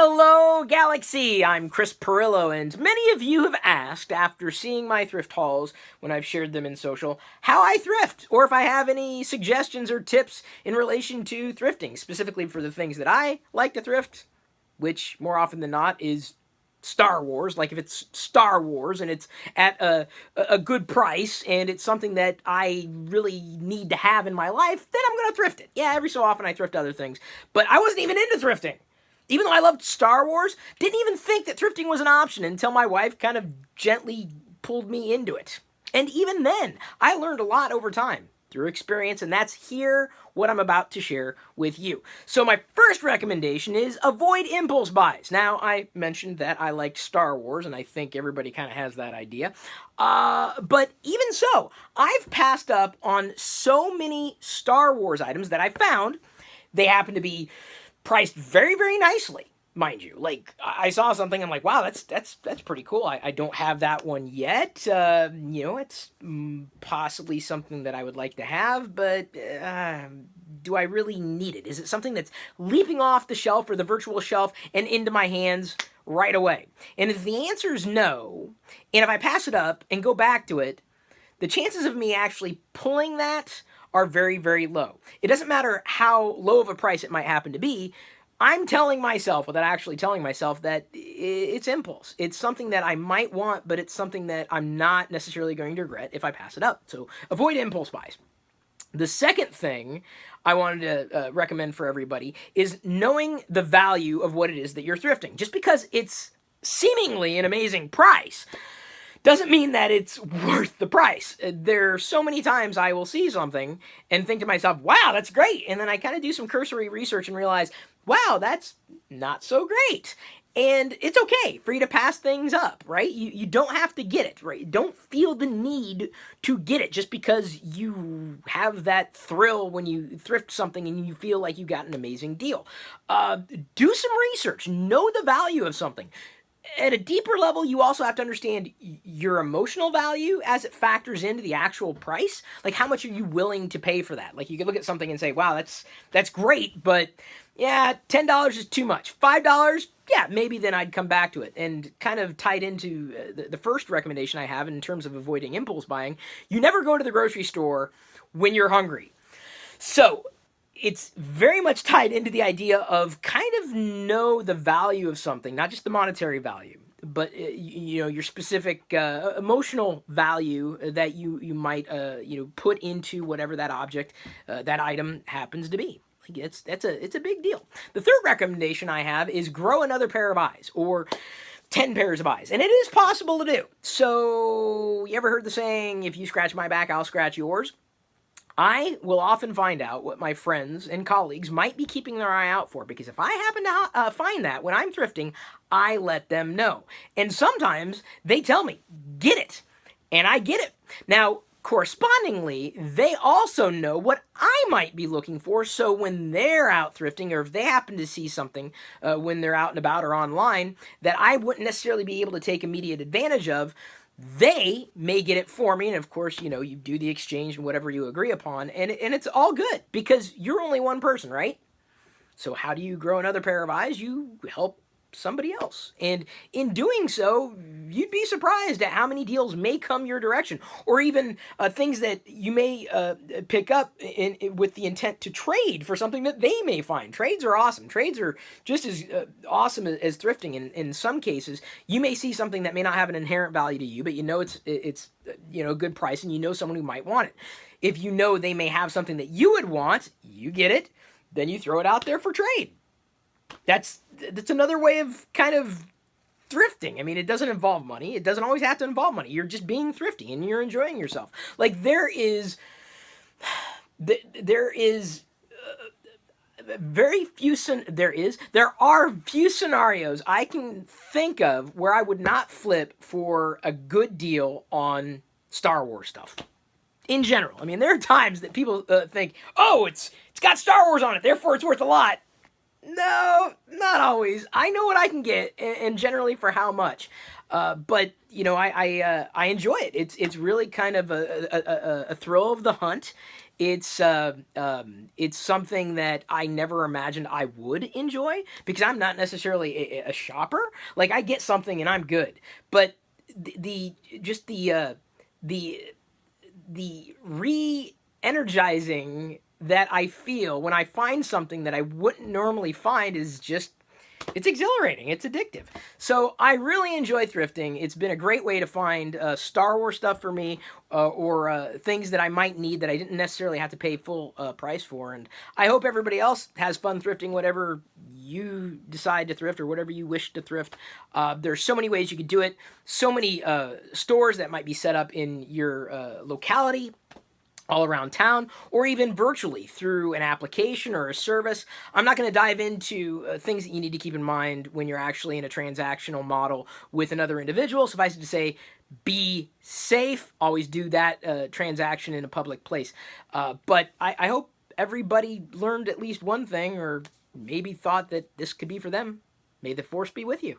Hello, Galaxy! I'm Chris Pirillo, and many of you have asked, after seeing my thrift hauls when I've shared them in social, how I thrift, or if I have any suggestions or tips in relation to thrifting, specifically for the things that I like to thrift, which more often than not is Star Wars. Like if it's Star Wars and it's at a good price and it's something that I really need to have in my life, then I'm going to thrift it. Yeah, every so often I thrift other things, but I wasn't even into thrifting. Even though I loved Star Wars, didn't even think that thrifting was an option until my wife kind of gently pulled me into it. And even then, I learned a lot over time through experience, and that's here what I'm about to share with you. So my first recommendation is avoid impulse buys. Now, I mentioned that I liked Star Wars, and I think everybody kind of has that idea. But even so, I've passed up on so many Star Wars items that I found. They happen to be priced very, very nicely, mind you. Like, I saw something, I'm like, wow, that's pretty cool. I don't have that one yet. It's possibly something that I would like to have, but do I really need it? Is it something that's leaping off the shelf or the virtual shelf and into my hands right away? And if the answer is no, and if I pass it up and go back to it, the chances of me actually pulling that are very, very low. It doesn't matter how low of a price it might happen to be. I'm telling myself, without actually telling myself, that it's impulse. It's something that I might want, but it's something that I'm not necessarily going to regret if I pass it up. So avoid impulse buys. The second thing I wanted to recommend for everybody is knowing the value of what it is that you're thrifting. Just because it's seemingly an amazing price doesn't mean that it's worth the price. There are so many times I will see something and think to myself, wow, that's great. And then I kind of do some cursory research and realize, wow, that's not so great. And it's okay for you to pass things up, right? You don't have to get it, right? Don't feel the need to get it just because you have that thrill when you thrift something and you feel like you got an amazing deal. Do some research. Know the value of something. At a deeper level, you also have to understand your emotional value as it factors into the actual price. Like, how much are you willing to pay for that? Like, you could look at something and say, wow, that's great, but yeah, $10 is too much. $5, yeah, maybe then I'd come back to it. And kind of tied into the first recommendation I have in terms of avoiding impulse buying, you never go to the grocery store when you're hungry. So it's very much tied into the idea of kind of know the value of something, not just the monetary value, but your specific emotional value that you might put into whatever that object, that item happens to be. Like it's a big deal. The third recommendation I have is grow another pair of eyes, or 10 pairs of eyes. And it is possible to do. So you ever heard the saying, if you scratch my back, I'll scratch yours? I will often find out what my friends and colleagues might be keeping their eye out for, because if I happen to find that when I'm thrifting, I let them know. And sometimes they tell me, get it. And I get it. Now, correspondingly, they also know what I might be looking for, so when they're out thrifting, or if they happen to see something when they're out and about or online that I wouldn't necessarily be able to take immediate advantage of, they may get it for me. And of course, you do the exchange and whatever you agree upon, and it's all good because you're only one person, right? So how do you grow another pair of eyes? You help somebody else. And in doing so, you'd be surprised at how many deals may come your direction, or even things that you may pick up with the intent to trade for something that they may find. Trades are awesome. Trades are just as awesome as thrifting. In some cases, you may see something that may not have an inherent value to you, but it's a good price, and you know someone who might want it. If you know they may have something that you would want, you get it, then you throw it out there for trade. That's another way of kind of thrifting. I mean, it doesn't involve money. It doesn't always have to involve money. You're just being thrifty and you're enjoying yourself. Like there are few scenarios I can think of where I would not flip for a good deal on Star Wars stuff. In general, I mean, there are times that people think, oh, it's got Star Wars on it, therefore it's worth a lot. No, not always. I know what I can get, and generally for how much. But I enjoy it. It's really kind of a thrill of the hunt, it's something that I never imagined I would enjoy because I'm not necessarily a shopper. Like I get something and I'm good, but the just the the re-energizing that I feel when I find something that I wouldn't normally find is just it's exhilarating. It's addictive. So I really enjoy thrifting. It's been a great way to find Star Wars stuff for me, or things that I might need that I didn't necessarily have to pay full price for. And I hope everybody else has fun thrifting, whatever you decide to thrift or whatever you wish to thrift. There's so many ways you could do it. So many stores that might be set up in your locality, all around town, or even virtually through an application or a service. I'm not going to dive into things that you need to keep in mind when you're actually in a transactional model with another individual. Suffice it to say, be safe. Always do that transaction in a public place. But I hope everybody learned at least one thing, or maybe thought that this could be for them. May the force be with you.